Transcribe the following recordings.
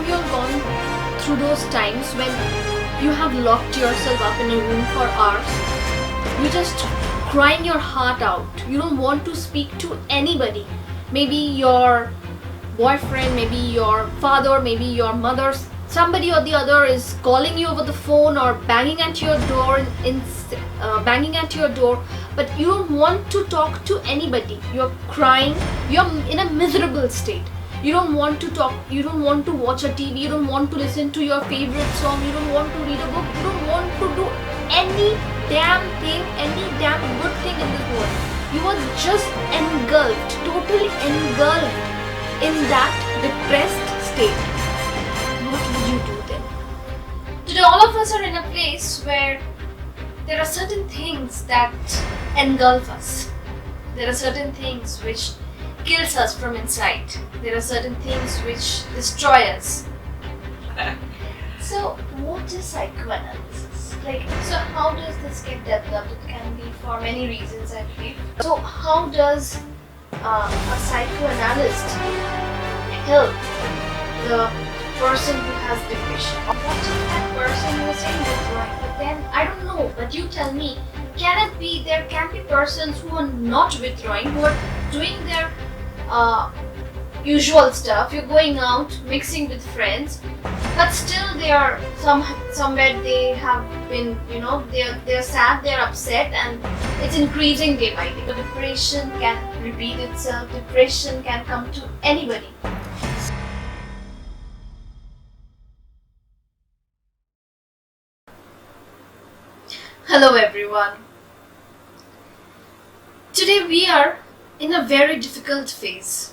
have you all gone through those times when you have locked yourself up in a room for hours? You're just crying your heart out. You don't want to speak to anybody. Maybe your boyfriend, maybe your father, maybe your mother, somebody or the other is calling you over the phone or banging at your door, but you don't want to talk to anybody. You're crying. You're in a miserable state. You don't want to talk. You don't want to watch a TV. You don't want to listen to your favorite song. You don't want to read a book. You don't want to do any damn thing, any damn good thing in this world. You are just engulfed, totally engulfed in that depressed state. What would you do then? Today all of us are in a place where there are certain things that engulf us. There are certain things which kills us from inside. There are certain things which destroy us. So what is psychoanalysis? So how does this get developed? It can be for many reasons, I believe. So how does a psychoanalyst help the person who has depression? What if that person who is saying withdrawing? But then, I don't know, but you tell me, can it be, there can be persons who are not withdrawing, who are doing their usual stuff. You're going out, mixing with friends, but still they are somewhere they have been, they're sad, they're upset, and it's increasing day by day. The depression can repeat itself. Depression can come to anybody. Hello everyone. Today we are in a very difficult phase.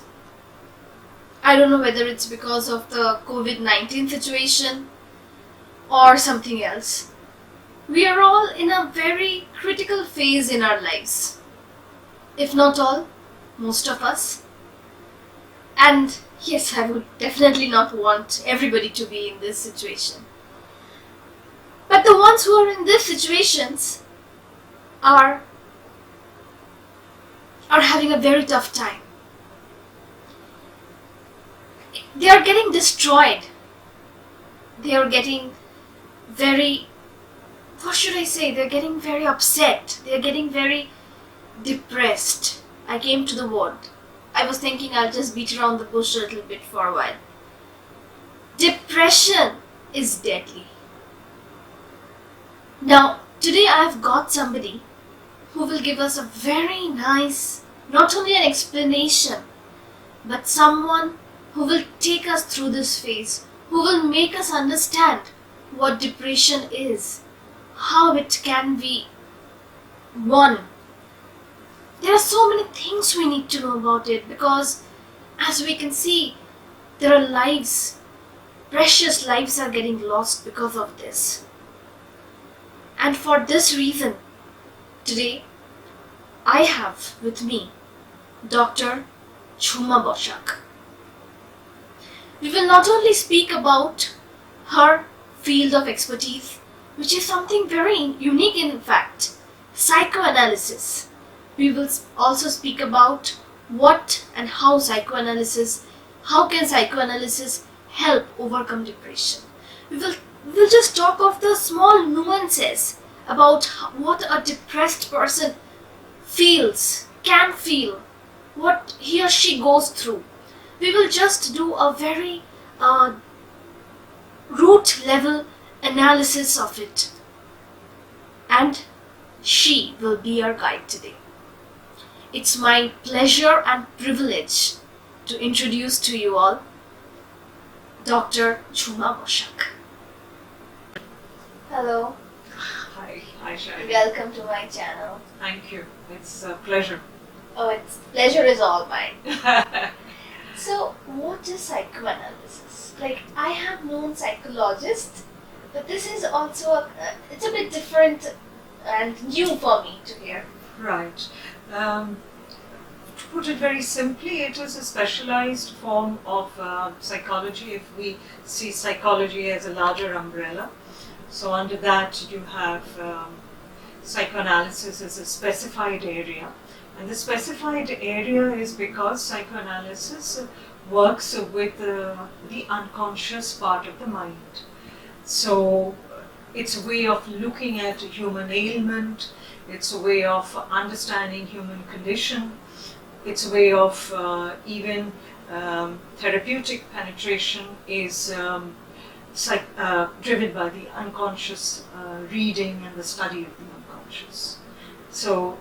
I don't know whether it's because of the COVID-19 situation or something else. We are all in a very critical phase in our lives. If not all, most of us. And yes, I would definitely not want everybody to be in this situation. But the ones who are in these situations are having a very tough time. They are getting destroyed. They are getting very, they're getting very upset. They're getting very depressed. I came to the word. I was thinking I'll just beat around the bush a little bit for a while. Depression is deadly. Now, today I've got somebody who will give us a very nice, not only an explanation, but someone who will take us through this phase, who will make us understand what depression is, how it can be won. There are so many things we need to know about it, because as we can see, there are lives, precious lives are getting lost because of this. And for this reason, today I have with me Dr. Jhuma Boshak. We will not only speak about her field of expertise, which is something very unique in fact, psychoanalysis. We will also speak about what and how can psychoanalysis help overcome depression. We will just talk of the small nuances about what a depressed person can feel, what he or she goes through. We will just do a very root level analysis of it, and she will be our guide today. It's my pleasure and privilege to introduce to you all Dr. Jhuma Boshak. Hello. Hi Shani. Welcome to my channel. Thank you. It's a pleasure. Oh, pleasure is all mine. So, what is psychoanalysis? I have known psychologists, but this is also it's a bit different and new for me to hear. Right. To put it very simply, it is a specialized form of psychology if we see psychology as a larger umbrella. So under that you have psychoanalysis as a specified area. And the specified area is because psychoanalysis works with the unconscious part of the mind. So it's a way of looking at human ailment, it's a way of understanding human condition, it's a way of even therapeutic penetration is driven by the unconscious reading and the study of the unconscious. So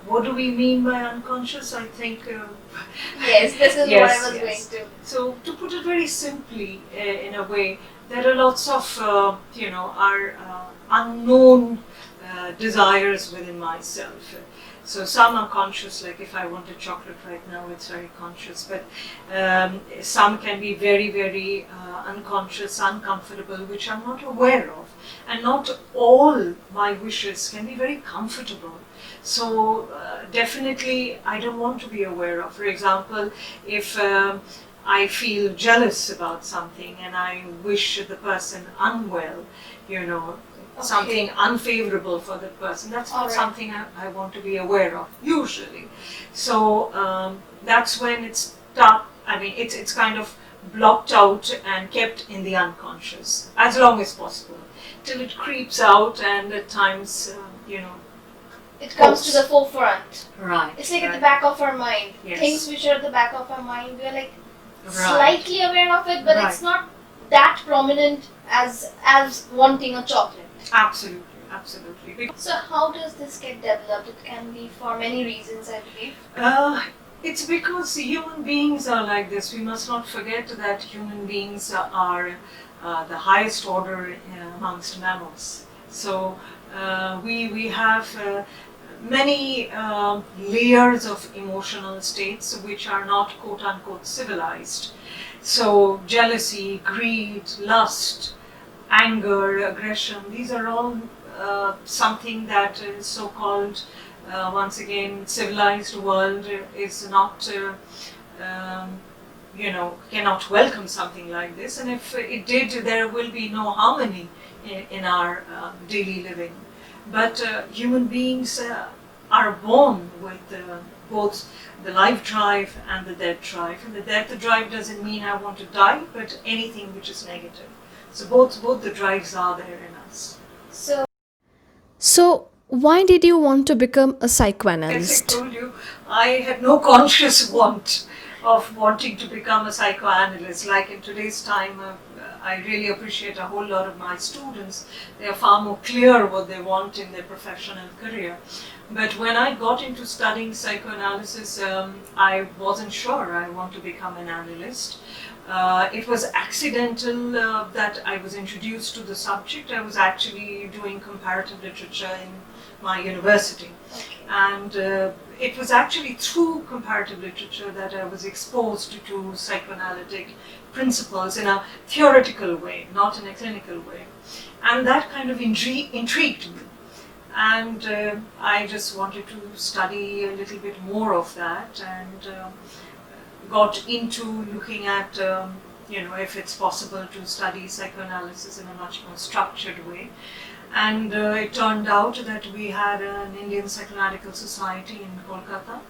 what do we mean by unconscious? I think Yes, this is yes, what I was yes. going to. So to put it very simply, in a way, there are lots of our unknown desires within myself. So some are conscious, like if I want a chocolate right now, it's very conscious. But some can be very, very unconscious, uncomfortable, which I'm not aware of. And not all my wishes can be very comfortable. So definitely I don't want to be aware of. For example, if I feel jealous about something and I wish the person unwell, something unfavorable for that person, that's not something I want to be aware of, usually. So that's when it's tough. I mean, it's kind of blocked out and kept in the unconscious as long as possible, till it creeps out and at times, It comes to the forefront. Right. It's like at the back of our mind. Yes. Things which are at the back of our mind, we're like Right. slightly aware of it, but Right. it's not that prominent as wanting a chocolate. Absolutely, absolutely. So how does this get developed? It can be for many reasons, I believe. It's because human beings are like this. We must not forget that human beings are the highest order amongst mammals. So we have many layers of emotional states which are not quote unquote civilized. So jealousy, greed, lust, anger, aggression, these are all something that is so-called, once again, civilized world is not, cannot welcome something like this. And if it did, there will be no harmony in our daily living. But human beings are born with both the life drive and the death drive. And the death drive doesn't mean I want to die, but anything which is negative. So both the drives are there in us. So, why did you want to become a As I psychoanalyst? told you, I had no conscious want of wanting to become a psychoanalyst. Like in today's time, I really appreciate a whole lot of my students. They are far more clear what they want in their professional career. But when I got into studying psychoanalysis, I wasn't sure I want to become an analyst. It was accidental that I was introduced to the subject. I was actually doing comparative literature in my university. And it was actually through comparative literature that I was exposed to psychoanalytic principles in a theoretical way, not in a clinical way. And that kind of intrigued me. And I just wanted to study a little bit more of that and got into looking at, if it's possible to study psychoanalysis in a much more structured way. And it turned out that we had an Indian Psychoanalytical Society in Kolkata,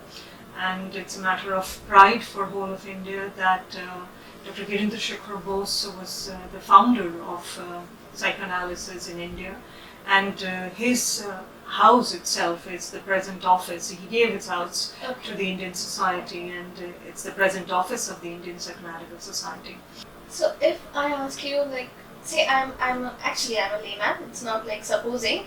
and it's a matter of pride for whole of India that Dr. Virendra Shekhar Bose was the founder of psychoanalysis in India, and his house itself is the present office. He gave his house to the Indian Society, and it's the present office of the Indian Psychoanalytical Society. So if I ask you, like, say I'm a layman, it's not like supposing,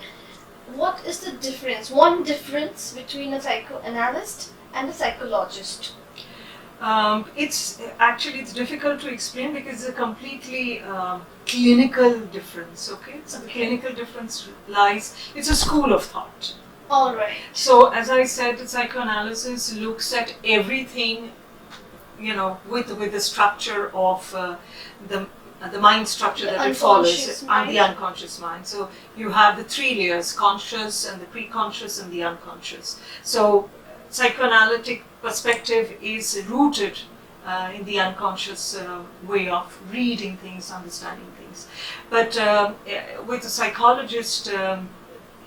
what is the difference, one difference between a psychoanalyst and a psychologist? It's difficult to explain because it's a completely clinical difference, okay? So the clinical difference lies, it's a school of thought. Alright. So as I said, psychoanalysis looks at everything, with the structure of the mind structure that it follows, and the unconscious mind. So you have the three layers: conscious and the pre-conscious and the unconscious. So psychoanalytic perspective is rooted in the unconscious way of reading things, understanding things. But with a psychologist,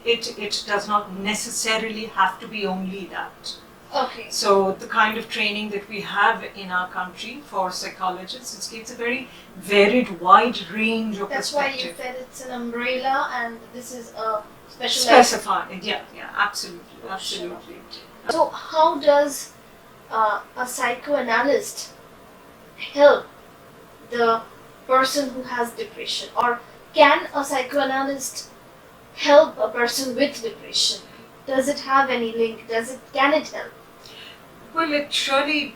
it does not necessarily have to be only that. Okay. So the kind of training that we have in our country for psychologists, it's a very varied, wide range of That's why perspective. you said it's an umbrella and this is a specialized. Specified, yeah, absolutely, absolutely. So how does a psychoanalyst help the person who has depression, or can a psychoanalyst help a person with depression? Does it have any link? Can it help? Well, it surely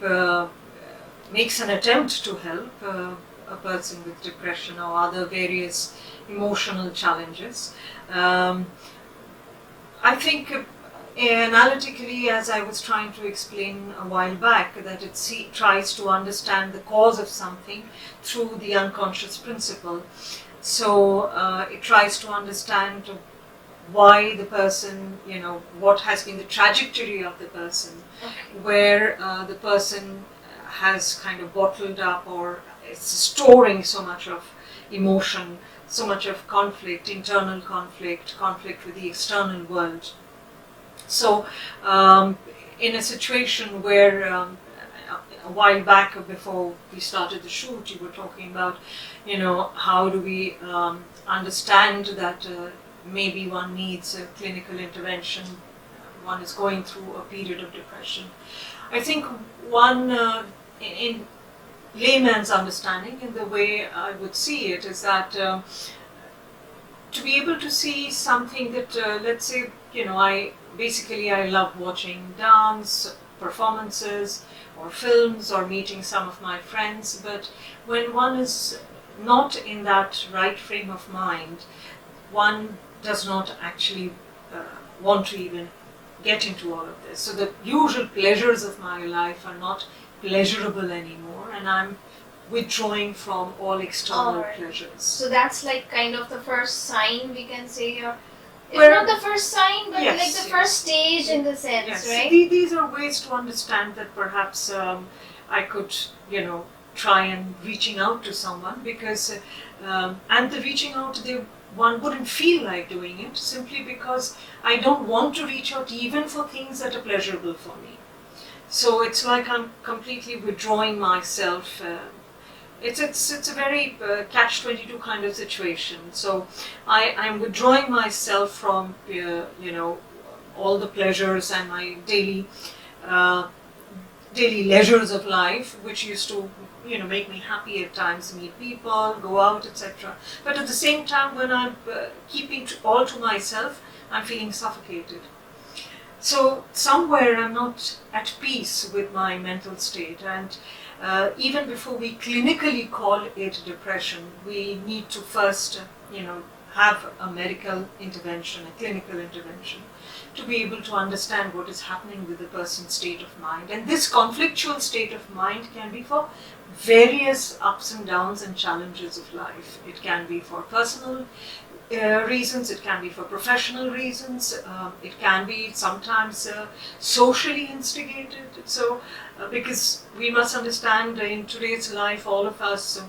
makes an attempt to help a person with depression or other various emotional challenges. I think analytically, as I was trying to explain a while back, that it tries to understand the cause of something through the unconscious principle. So it tries to understand why the person, what has been the trajectory of the person, where the person has kind of bottled up or is storing so much of emotion, so much of conflict, internal conflict with the external world. So in a situation where a while back before we started the shoot, you were talking about, how do we understand that maybe one needs a clinical intervention, one is going through a period of depression. I think one, in layman's understanding, in the way I would see it, is that to be able to see something that, let's say, I love watching dance, performances, or films, or meeting some of my friends, but when one is not in that right frame of mind, one does not actually want to even get into all of this. So the usual pleasures of my life are not pleasurable anymore, and I'm withdrawing from all external pleasures. So that's like kind of the first sign, we can say, or it's Well, not the first sign, but yes, like the yes. first stage in the sense, Yes, right? these are ways to understand that perhaps I could, try and reaching out to someone, because and the reaching out, one wouldn't feel like doing it simply because I don't want to reach out even for things that are pleasurable for me. So it's like I'm completely withdrawing myself. It's a very catch-22 kind of situation. So I'm withdrawing myself from all the pleasures and my daily leisures of life, which used to make me happy at times, meet people, go out, etc. But at the same time, when I'm keeping all to myself, I'm feeling suffocated. So somewhere I'm not at peace with my mental state, and even before we clinically call it depression, we need to first, have a medical intervention, a clinical intervention, to be able to understand what is happening with the person's state of mind. And this conflictual state of mind can be for various ups and downs and challenges of life. It can be for personal reasons, it can be for professional reasons, it can be sometimes socially instigated. So, because we must understand in today's life, all of us,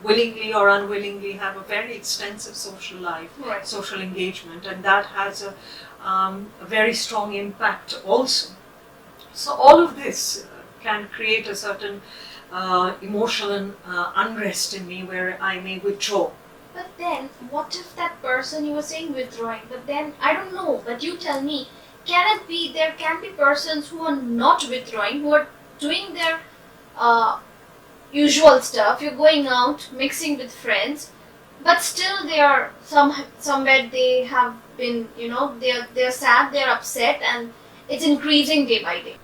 willingly or unwillingly have a very extensive social life, Right. social engagement, and that has a very strong impact also. So all of this can create a certain emotional unrest in me, where I may withdraw. But then, what if that person, you were saying withdrawing, but then, I don't know, but you tell me, there can be persons who are not withdrawing, who are doing their usual stuff, you're going out, mixing with friends, but still they are somewhere they have been, they're sad, they're upset, and it's increasing day by day.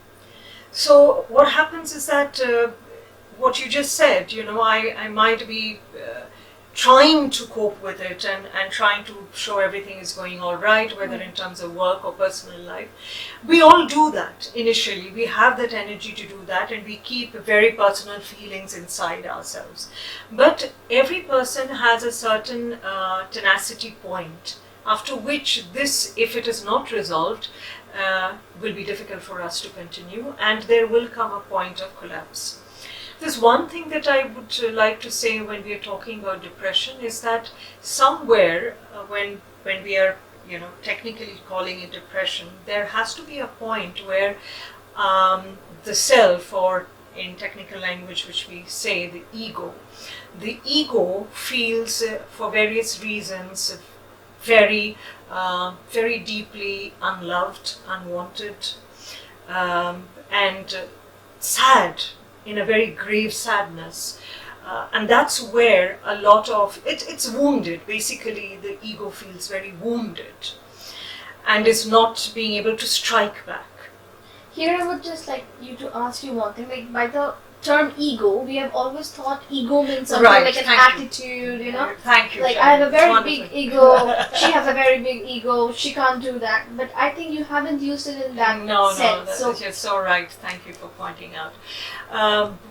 So what happens is that what you just said, I might be trying to cope with it and trying to show everything is going all right, whether in terms of work or personal life. We all do that initially. We have that energy to do that, and we keep very personal feelings inside ourselves. But every person has a certain tenacity point, after which this, if it is not resolved, will be difficult for us to continue, and there will come a point of collapse. There's one thing that I would like to say when we are talking about depression, is that somewhere when we are technically calling it depression, there has to be a point where the self, or in technical language which we say the ego feels for various reasons very very deeply unloved, unwanted, and sad, in a very grave sadness. And that's where a lot of it's wounded. Basically, the ego feels very wounded and is not being able to strike back. Here I would just like you to ask you one thing. Like, by the term ego, we have always thought ego means something like an attitude, Thank you. Like, Shani. I have a very Wonderful. big ego, she has a very big ego, she can't do that. But I think you haven't used it in that sense. No, you're so right. Thank you for pointing out.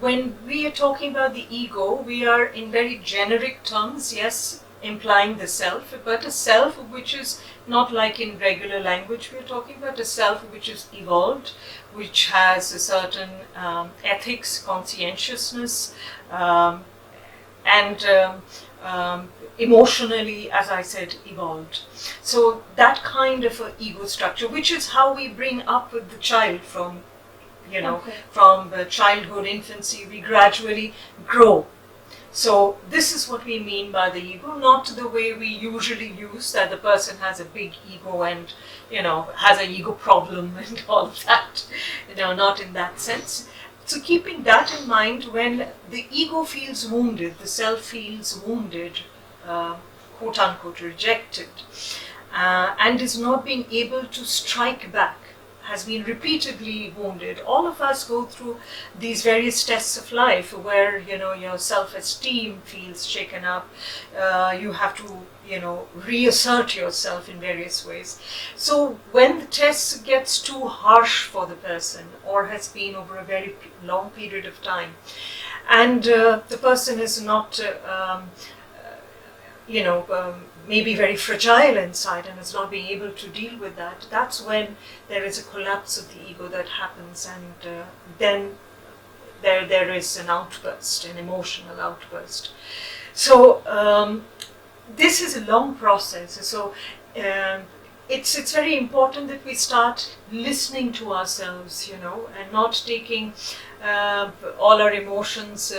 When we are talking about the ego, we are in very generic terms, yes, implying the self, but a self which is not like in regular language we are talking about, a self which is evolved, which has a certain ethics, conscientiousness, and emotionally, as I said, evolved. So that kind of a ego structure, which is how we bring up the child from, from the childhood, infancy, we gradually grow. So this is what we mean by the ego, not the way we usually use that the person has a big ego and, has an ego problem and all of that. Not in that sense. So keeping that in mind, when the ego feels wounded, the self feels wounded, quote unquote rejected, and is not being able to strike back, has been repeatedly wounded. All of us go through these various tests of life where, your self-esteem feels shaken up. You have to, reassert yourself in various ways. So when the test gets too harsh for the person, or has been over a very long period of time, and the person is not, maybe very fragile inside and is not being able to deal with that, that's when there is a collapse of the ego that happens, and then there is an outburst, an emotional outburst. So this is a long process. So it's very important that we start listening to ourselves, and not taking all our emotions,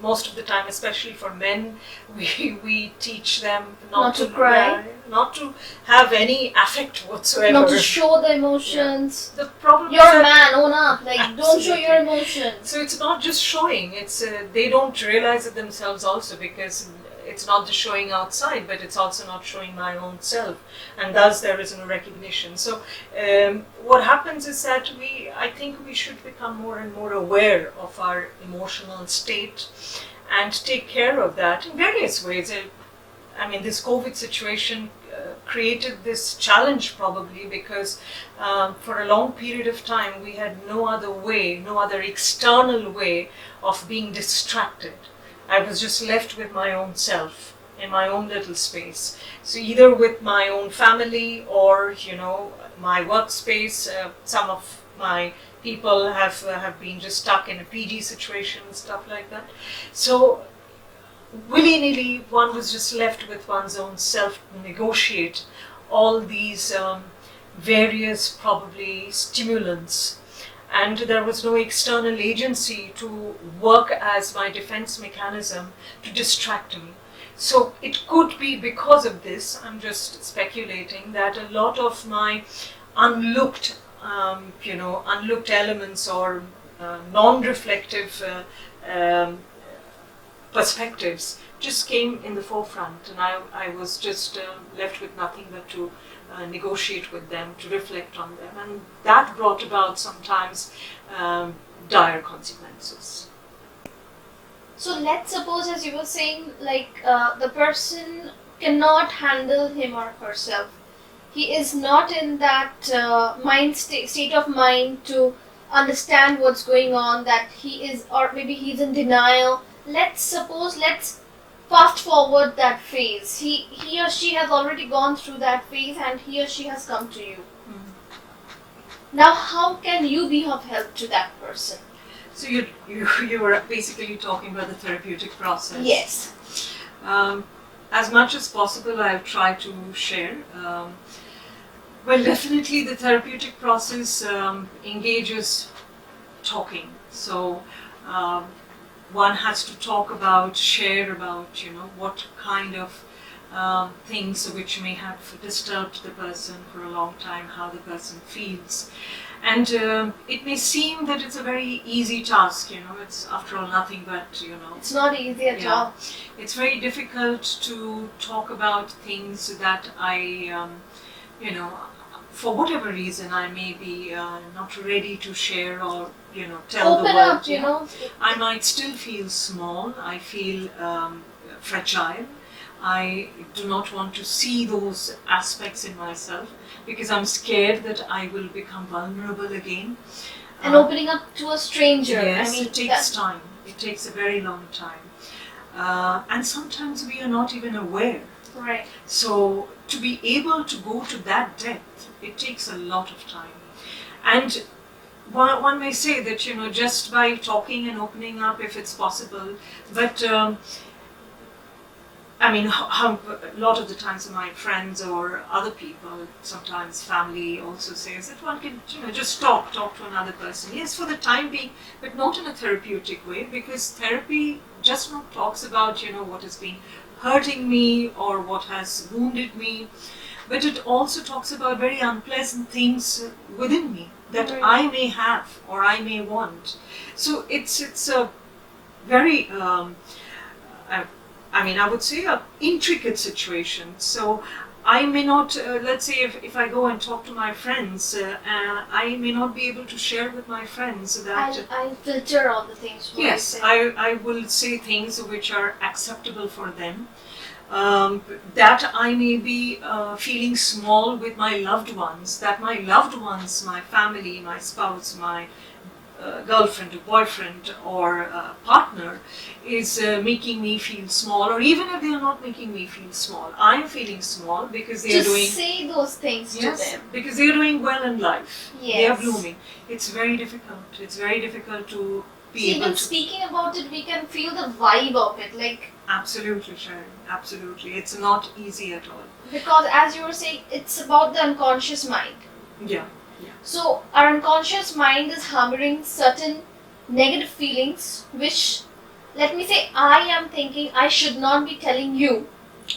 most of the time, especially for men, we teach them not to cry, not to have any affect whatsoever, not to show the emotions. Yeah. The problem you're is a man, own up. Like, don't show your emotions. So it's not just showing; it's they don't realize it themselves also, because it's not just showing outside, but it's also not showing my own self, and thus there is no recognition. So what happens is that I think we should become more and more aware of our emotional state and take care of that in various ways. This COVID situation created this challenge probably because for a long period of time we had no other external way of being distracted. I was just left with my own self in my own little space. So either with my own family or, my workspace. Some of my people have been just stuck in a PG situation and stuff like that. So willy-nilly one was just left with one's own self to negotiate all these various probably stimulants. And there was no external agency to work as my defense mechanism to distract me. So it could be because of this, I'm just speculating, that a lot of my unlooked elements or non-reflective perspectives just came in the forefront, and I was just left with nothing but to negotiate with them, to reflect on them, and that brought about sometimes dire consequences. So let's suppose, as you were saying, the person cannot handle him or herself. He is not in that state of mind to understand what's going on, that he is, or maybe he's in denial. Let's fast forward that phase. He or she has already gone through that phase, and he or she has come to you. Now, how can you be of help to that person? So you were basically talking about the therapeutic process. Yes. as much as possible, I'll try to share. Well, definitely the therapeutic process engages talking. So one has to talk about, share about, what kind of things which may have disturbed the person for a long time, how the person feels. And it may seem that it's a very easy task, it's after all nothing but, It's not easy at Yeah. all. It's very difficult to talk about things that I, for whatever reason I may be not ready to share or, tell Open the world. up, you know. I might still feel small, I feel fragile. I do not want to see those aspects in myself because I'm scared that I will become vulnerable again. And opening up to a stranger. Yes, I mean, it takes time. It takes a very long time. And sometimes we are not even aware. Right. So to be able to go to that depth, it takes a lot of time. And one may say that, just by talking and opening up, if it's possible, but I mean, a lot of the times my friends or other people, sometimes family also says that one can, just talk to another person. Yes, for the time being, but not in a therapeutic way, because therapy just not talks about, what has been hurting me or what has wounded me, but it also talks about very unpleasant things within me that Right. I may have or I may want. So it's a very I would say a intricate situation. So I may not, let's say if I go and talk to my friends, I may not be able to share with my friends that, I filter all the things. What yes, I say. I will say things which are acceptable for them. That I may be feeling small with my loved ones, that my loved ones, my family, my spouse, my girlfriend or boyfriend or partner is making me feel small, or even if they are not making me feel small, I am feeling small because they are Just doing, say those things yes, to them. because they are doing well in life. They are Yes. blooming. It's very difficult. It's very difficult to be See, able even to. speaking about it, we can feel the vibe of it. Like, Absolutely, Sharon. Absolutely. It's not easy at all. because as you were saying, it's about the unconscious mind. Yeah. So our unconscious mind is harboring certain negative feelings, which, let me say, I am thinking I should not be telling you,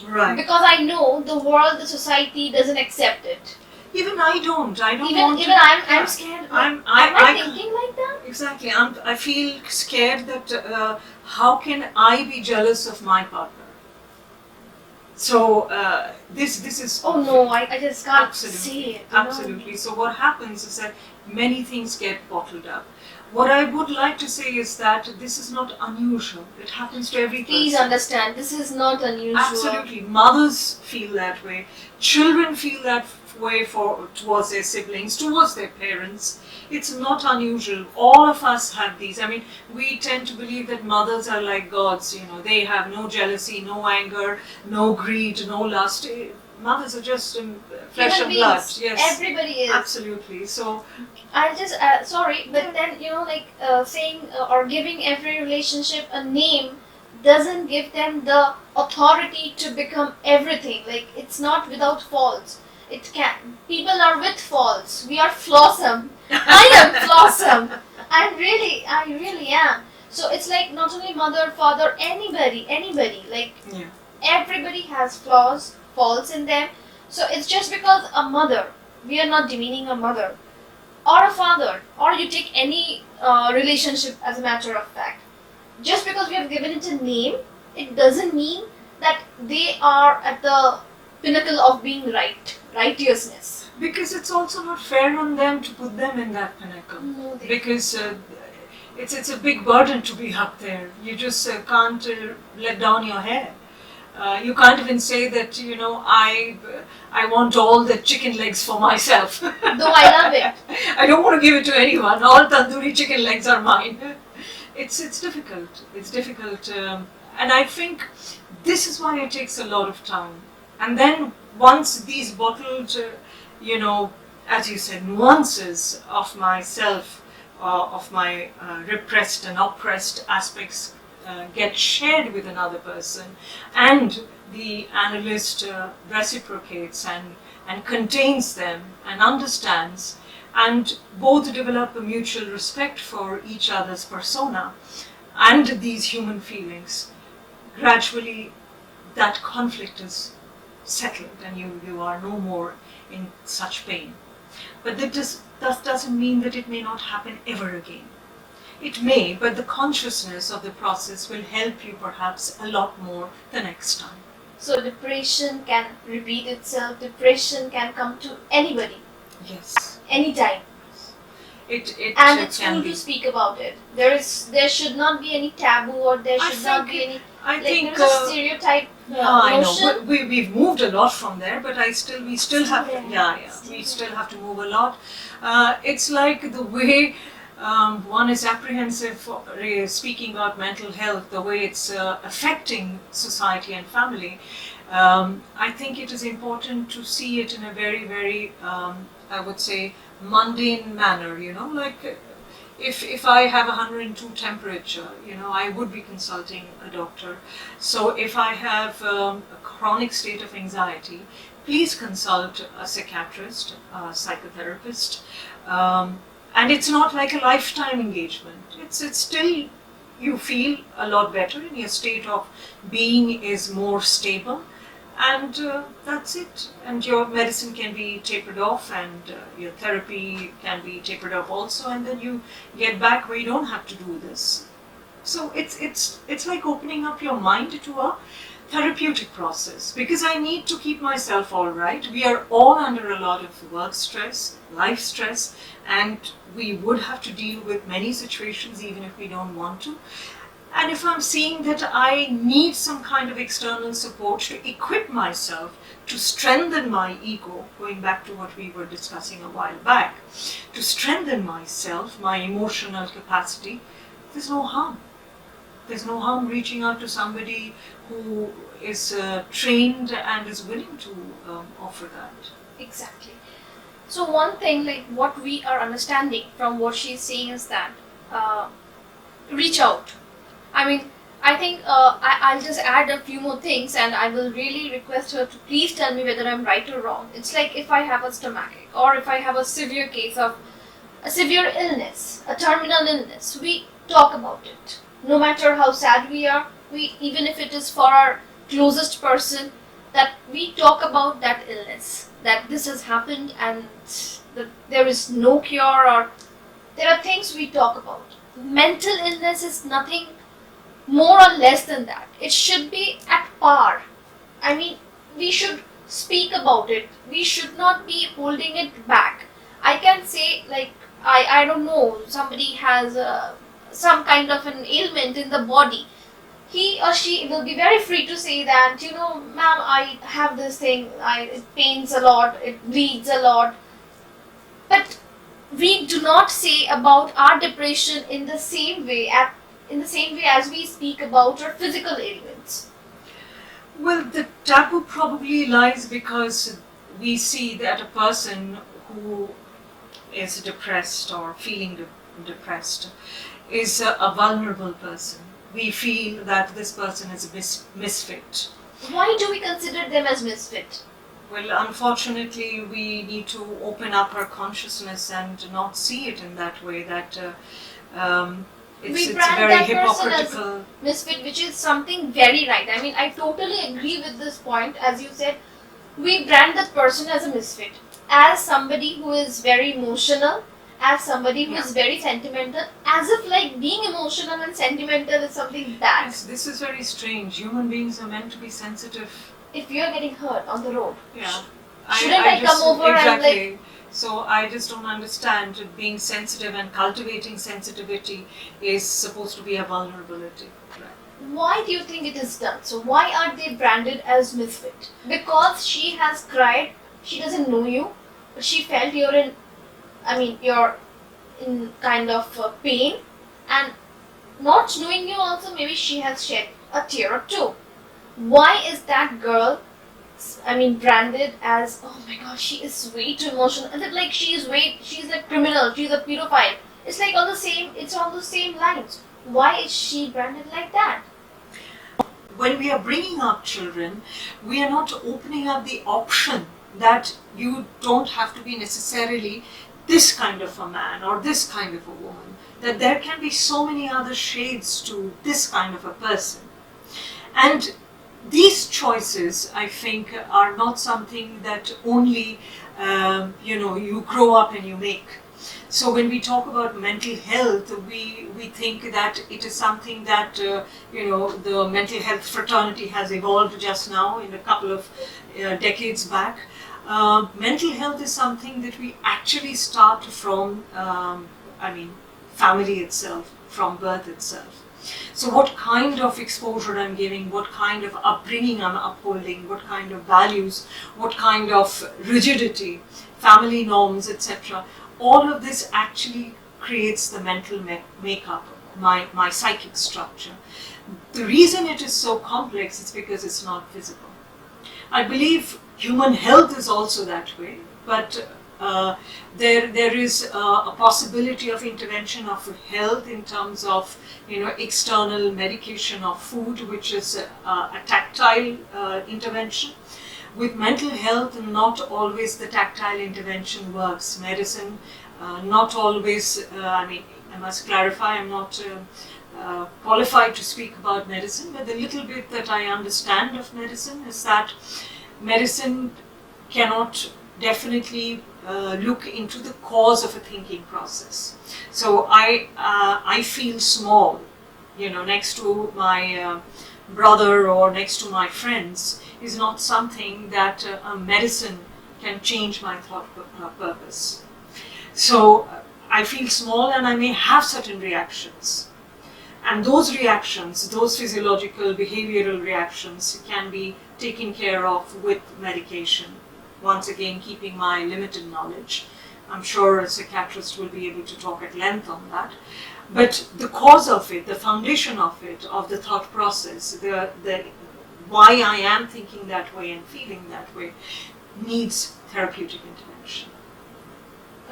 Right. because I know the world, the society doesn't accept it. Even I don't. I don't Even want even to. I'm scared. Like, I'm- am I I- thinking like that? Exactly. I feel scared that how can I be jealous of my partner? So this is Oh no, I just can't absolutely say it. You know? absolutely. So what happens is that many things get bottled up. What I would like to say is that this is not unusual. It happens to every Please person. understand, this is not unusual. Absolutely. Mothers feel that way. Children feel that way towards their siblings, towards their parents. It's not unusual. All of us have these. I mean, we tend to believe that mothers are like gods, they have no jealousy, no anger, no greed, no lust. Mothers are just flesh Human and blood. beings, Yes. everybody is. Absolutely. So I just sorry, but then saying or giving every relationship a name doesn't give them the authority to become everything. Like, it's not without faults. It can. People are with faults. We are flawsome. I am flawsome. I really am. So it's like not only mother, father, anybody. Like, yeah. everybody has faults in them. So it's just because a mother, we are not demeaning a mother, or a father, or you take any relationship as a matter of fact. Just because we have given it a name, it doesn't mean that they are at the pinnacle of being righteousness. Because it's also not fair on them to put them in that pinnacle. No, they Because it's a big burden to be up there. You just can't let down your hair. You can't even say that I want all the chicken legs for myself. though I love it. I don't want to give it to anyone. All tandoori chicken legs are mine. It's difficult. It's difficult, and I think this is why it takes a lot of time. And then once these bottled, as you said, nuances of myself, of my repressed and oppressed aspects get shared with another person, and the analyst reciprocates and contains them and understands, and both develop a mutual respect for each other's persona and these human feelings, gradually that conflict is settled and you are no more in such pain. But that doesn't mean that it may not happen ever again. It may, but the consciousness of the process will help you perhaps a lot more the next time. So depression can repeat itself. Depression can come to anybody, Yes. anytime. And It's cool to speak about it. There should not be any taboo, or there should not be any. I think there's a stereotype I notion. know we've moved a lot from there, but we still have Still we still have to move a lot. It's like the way one is apprehensive for speaking about mental health, the way it's affecting society and family. I think it is important to see it in a very, very, I would say, mundane manner, like if I have 102 temperature, I would be consulting a doctor. So if I have a chronic state of anxiety, please consult a psychiatrist, a psychotherapist. And it's not like a lifetime engagement. It's still, you feel a lot better and your state of being is more stable. And that's it. And your medicine can be tapered off, and your therapy can be tapered off also, and then you get back where you don't have to do this. So it's like opening up your mind to a therapeutic process, because I need to keep myself all right. We are all under a lot of work stress, life stress, and we would have to deal with many situations even if we don't want to. And if I'm seeing that I need some kind of external support to equip myself to strengthen my ego, going back to what we were discussing a while back, to strengthen myself, my emotional capacity, there's no harm. There's no harm reaching out to somebody who is trained and is willing to offer that. Exactly. So one thing, like what we are understanding from what she's saying is that reach out. I mean, I think I'll just add a few more things, and I will really request her to please tell me whether I'm right or wrong. It's like if I have a stomachache, or if I have a severe case of a severe illness, a terminal illness, we talk about it. No matter how sad we are, even if it is for our closest person, that we talk about that illness, that this has happened and that there is no cure, or there are things we talk about. Mental illness is nothing more or less than that. It should be at par. I mean, we should speak about it. We should not be holding it back. I can say, like, I don't know, somebody has some kind of an ailment in the body. He or she will be very free to say that, ma'am, I have this thing, it pains a lot, it bleeds a lot. But we do not say about our depression in the same way as we speak about our physical ailments. Well, the taboo probably lies because we see that a person who is depressed or feeling depressed is a vulnerable person. We feel that this person is a misfit. Why do we consider them as misfit? Well, unfortunately, we need to open up our consciousness and not see it in that way, that it's brand very that person hypocritical. as misfit, which is something very right. I mean, I totally agree with this point. As you said, we brand that person as a misfit, as somebody who is very emotional, as somebody who is very sentimental, as if like being emotional and sentimental is something bad. Yes, this is very strange. Human beings are meant to be sensitive. If you're getting hurt on the road, Yeah. shouldn't I come over and like... So I just don't understand, being sensitive and cultivating sensitivity is supposed to be a vulnerability. Why do you think it is done? So why are they branded as misfit? Because she has cried, she doesn't know you, but she felt you're in kind of pain, and not knowing you also, maybe she has shed a tear or two. Why is that girl branded as, oh my gosh, she is way too emotional, and like she's a criminal, she's a pedophile? It's on the same lines. Why is she branded like that? when we are bringing up children, we are not opening up the option that you don't have to be necessarily this kind of a man or this kind of a woman, that there can be so many other shades to this kind of a person. And these choices, I think, are not something that only you grow up and you make. So when we talk about mental health, we think that it is something that the mental health fraternity has evolved just now in a couple of decades back. Mental health is something that we actually start from, family itself, from birth itself. So what kind of exposure I'm giving, what kind of upbringing I'm upholding, what kind of values, what kind of rigidity, family norms, etc. All of this actually creates the mental makeup, my psychic structure. The reason it is so complex is because it's not visible. I believe human health is also that way, but there is a possibility of intervention of health in terms of external medication of food, which is a tactile intervention. With mental health, not always the tactile intervention works. Medicine, not always. I must clarify, I'm not qualified to speak about medicine, but the little bit that I understand of medicine is that medicine cannot definitely look into the cause of a thinking process. So I feel small, next to my brother or next to my friends is not something that medicine can change my thought purpose. So I feel small and I may have certain reactions. And those reactions, those physiological, behavioral reactions can be taken care of with medication. Once again, keeping my limited knowledge. I'm sure a psychiatrist will be able to talk at length on that. But the cause of it, the foundation of it, of the thought process, the why I am thinking that way and feeling that way, needs therapeutic intervention.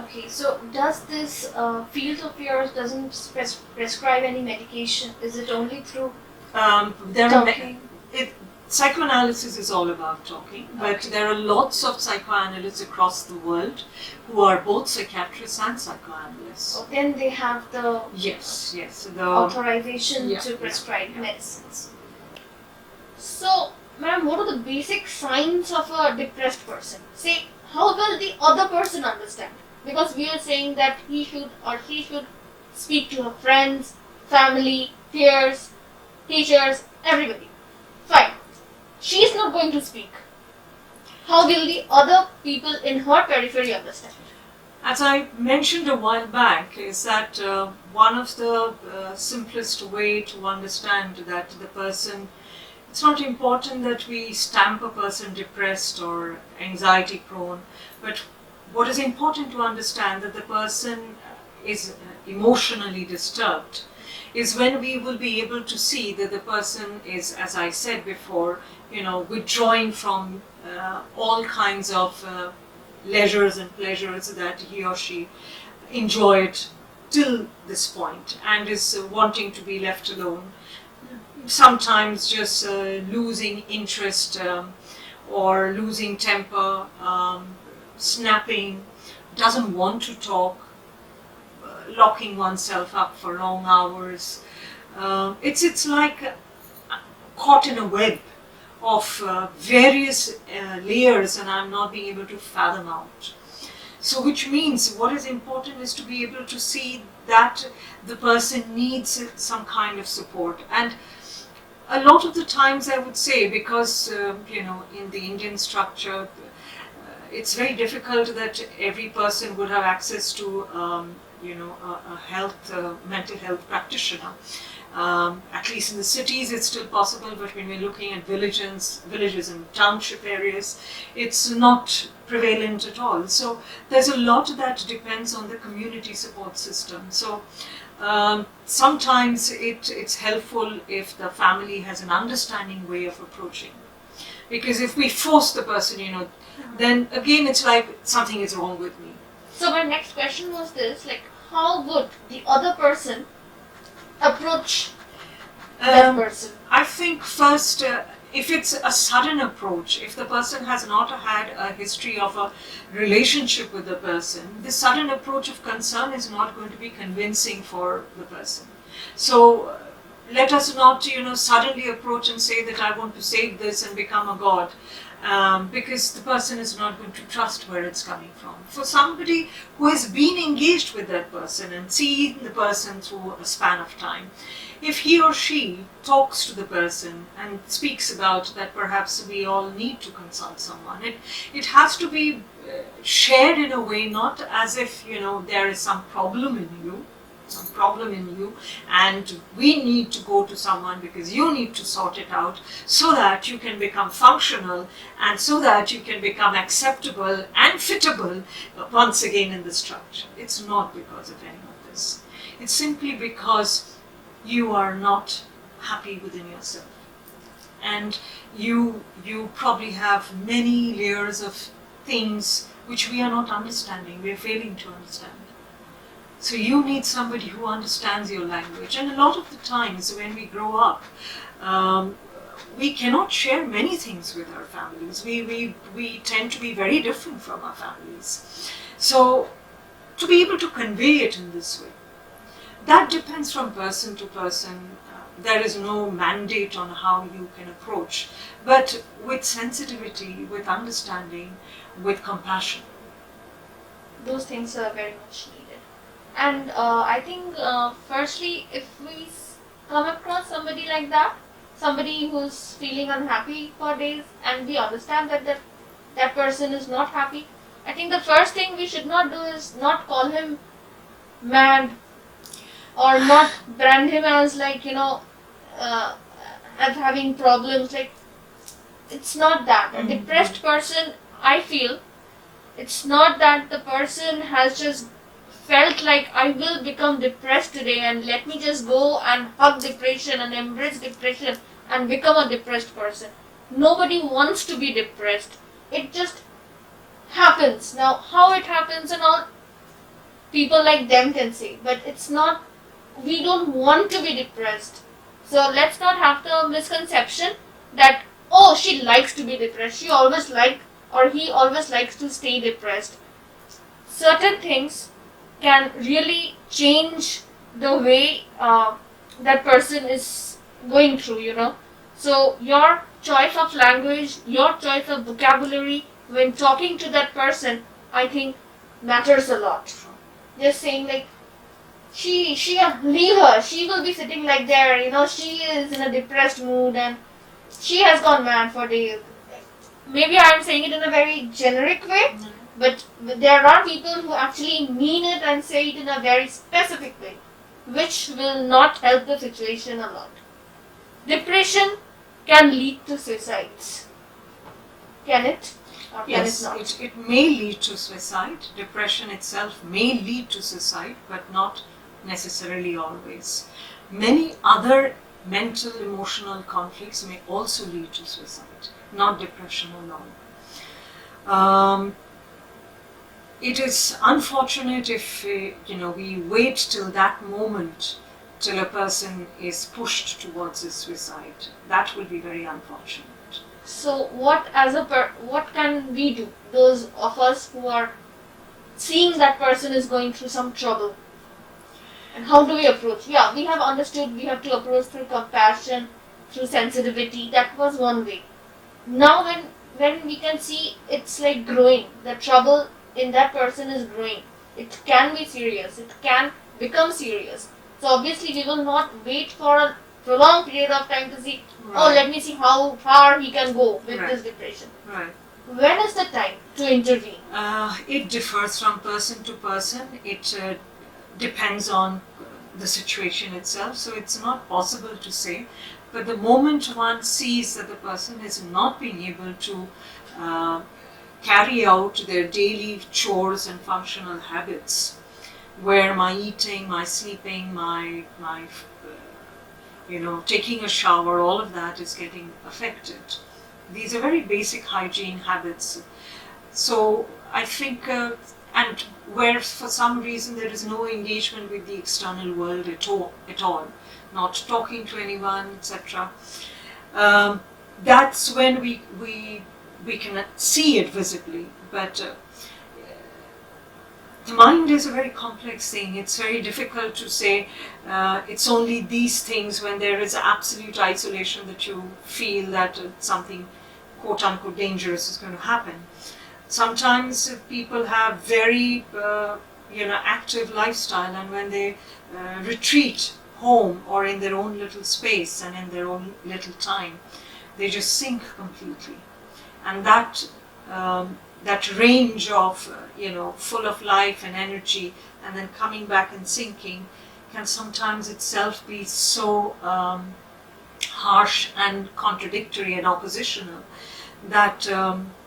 Okay, so does this field of yours doesn't prescribe any medication? Is it only through talking? Psychoanalysis is all about talking, but there are lots of psychoanalysts across the world who are both psychiatrists and psychoanalysts. Oh, then they have the the authorization to prescribe medicines. So, ma'am, what are the basic signs of a depressed person? Say, how will the other person understand? Because we are saying that he should or she should speak to her friends, family, peers, teachers, everybody. Fine. She is not going to speak. How will the other people in her periphery understand? As I mentioned a while back, is that one of the simplest way to understand that the person, it's not important that we stamp a person depressed or anxiety prone, but what is important to understand that the person is emotionally disturbed is when we will be able to see that the person is, as I said before, withdrawing from all kinds of leisures and pleasures that he or she enjoyed till this point and is wanting to be left alone. Sometimes just losing interest or losing temper, snapping, doesn't want to talk, locking oneself up for long hours. It's like caught in a web of various layers, and I'm not being able to fathom out. So which means what is important is to be able to see that the person needs some kind of support. And a lot of the times I would say, because in the Indian structure, it's very difficult that every person would have access to a mental health practitioner. At least in the cities it's still possible, but when we're looking at villages and township areas, it's not prevalent at all. So there's a lot that depends on the community support system. So sometimes it's helpful if the family has an understanding way of approaching. Because if we force the person, then again it's like something is wrong with me. So my next question was this, how would the other person approach that person? I think first, if it's a sudden approach, if the person has not had a history of a relationship with the person, the sudden approach of concern is not going to be convincing for the person. So let us not, suddenly approach and say that I want to save this and become a god, because the person is not going to trust where it's coming from. For somebody who has been engaged with that person and seen the person through a span of time, if he or she talks to the person and speaks about that perhaps we all need to consult someone, it has to be shared in a way, not as if, there is some problem in you, and we need to go to someone because you need to sort it out so that you can become functional and so that you can become acceptable and fittable once again in the structure. It's not because of any of this. It's simply because you are not happy within yourself. And you probably have many layers of things which we are not understanding, we are failing to understand. So you need somebody who understands your language. And a lot of the times when we grow up, we cannot share many things with our families. We tend to be very different from our families. So to be able to convey it in this way, that depends from person to person. There is no mandate on how you can approach, but with sensitivity, with understanding, with compassion. Those things are very much needed. And I think, firstly, if we come across somebody like that, somebody who's feeling unhappy for days, and we understand that person is not happy, I think the first thing we should not do is not call him mad, or not brand him as as having problems. Like, it's not that. A depressed person, I feel, it's not that the person has just felt like I will become depressed today and let me just go and hug depression and embrace depression and become a depressed person. Nobody wants to be depressed. It just happens. Now, how it happens and all, people like them can say, but it's not, we don't want to be depressed. So let's not have the misconception that, oh, she likes to be depressed. She always or he always likes to stay depressed. Certain things can really change the way that person is going through, So your choice of language, your choice of vocabulary when talking to that person, I think matters a lot. Just saying like, she leave her, she will be sitting like there, she is in a depressed mood and she has gone mad for days. Maybe I'm saying it in a very generic way, but there are people who actually mean it and say it in a very specific way, which will not help the situation a lot. Depression can lead to suicides. Can it? Or can Yes, it not? it may lead to suicide. Depression itself may lead to suicide, but not necessarily always. Many other mental, emotional conflicts may also lead to suicide, not depression alone. It is unfortunate if we wait till that moment, till a person is pushed towards a suicide. That will be very unfortunate. So what can we do? Those of us who are seeing that person is going through some trouble. And how do we approach? Yeah, we have understood we have to approach through compassion, through sensitivity. That was one way. Now when we can see it's like growing, the trouble in that person is growing. It can be serious. It can become serious. So obviously we will not wait for a prolonged period of time to see, let me see how far he can go with this depression. Right. When is the time to intervene? It differs from person to person. It depends on the situation itself, so it's not possible to say. But the moment one sees that the person is not being able to carry out their daily chores and functional habits, where my eating, my sleeping, my taking a shower, all of that is getting affected. These are very basic hygiene habits. So I think, and where for some reason there is no engagement with the external world at all, not talking to anyone, etc. that's when we can see it visibly. But the mind is a very complex thing. It's very difficult to say it's only these things when there is absolute isolation that you feel that something quote unquote dangerous is going to happen. Sometimes people have very active lifestyle, and when they retreat home or in their own little space and in their own little time, they just sink completely. And that range of full of life and energy, and then coming back and sinking, can sometimes itself be so harsh and contradictory and oppositional that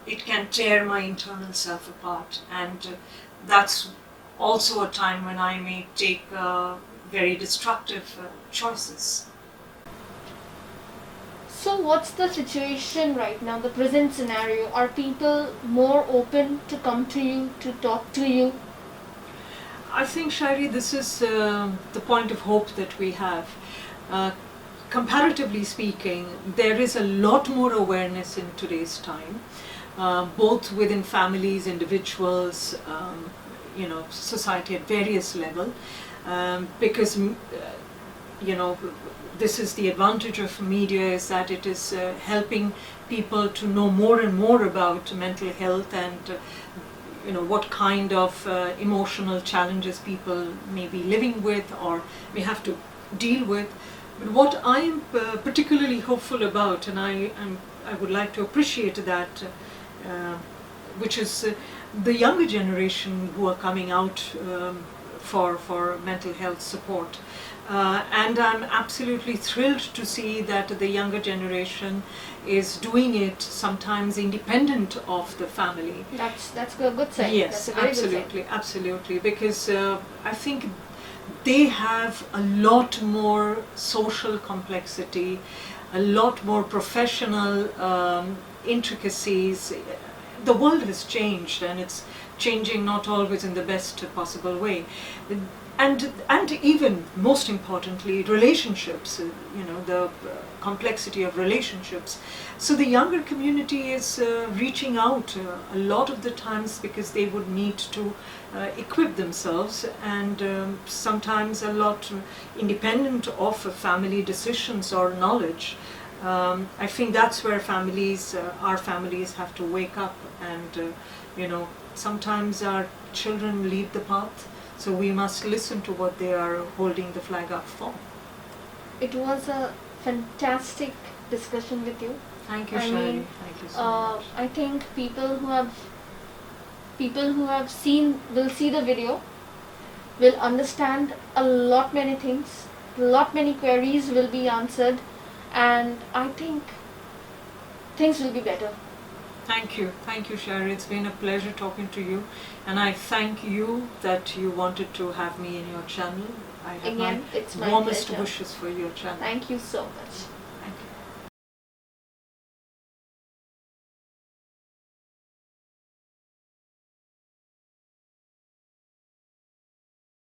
it can tear my internal self apart. And that's also a time when I may take very destructive choices. So what's the situation right now, the present scenario? Are people more open to come to you, to talk to you? I think, Shari, this is the point of hope that we have. Comparatively speaking, there is a lot more awareness in today's time, both within families, individuals, society at various levels, because this is the advantage of media, is that it is helping people to know more and more about mental health and what kind of emotional challenges people may be living with or may have to deal with. But what I am particularly hopeful about, and I would like to appreciate that, which is the younger generation who are coming out for mental health support. And I'm absolutely thrilled to see that the younger generation is doing it sometimes independent of the family. That's a good sign. Yes, that's a very absolutely, good sign. absolutely. Because I think they have a lot more social complexity, a lot more professional intricacies. The world has changed, and it's changing not always in the best possible way. And even most importantly, relationships, the complexity of relationships. So the younger community is reaching out a lot of the times because they would need to equip themselves, and sometimes a lot independent of family decisions or knowledge. I think that's where our families have to wake up, and sometimes our children lead the path. So we must listen to what they are holding the flag up for. It was a fantastic discussion with you. Thank you, I Shari. mean, Thank you so much. I think people who have seen will see the video, will understand a lot many things, many queries will be answered, and I think things will be better. Thank you, Shari. It's been a pleasure talking to you, and I thank you that you wanted to have me in your channel. I have Again, it's my warmest pleasure. wishes for your channel. Thank you so much.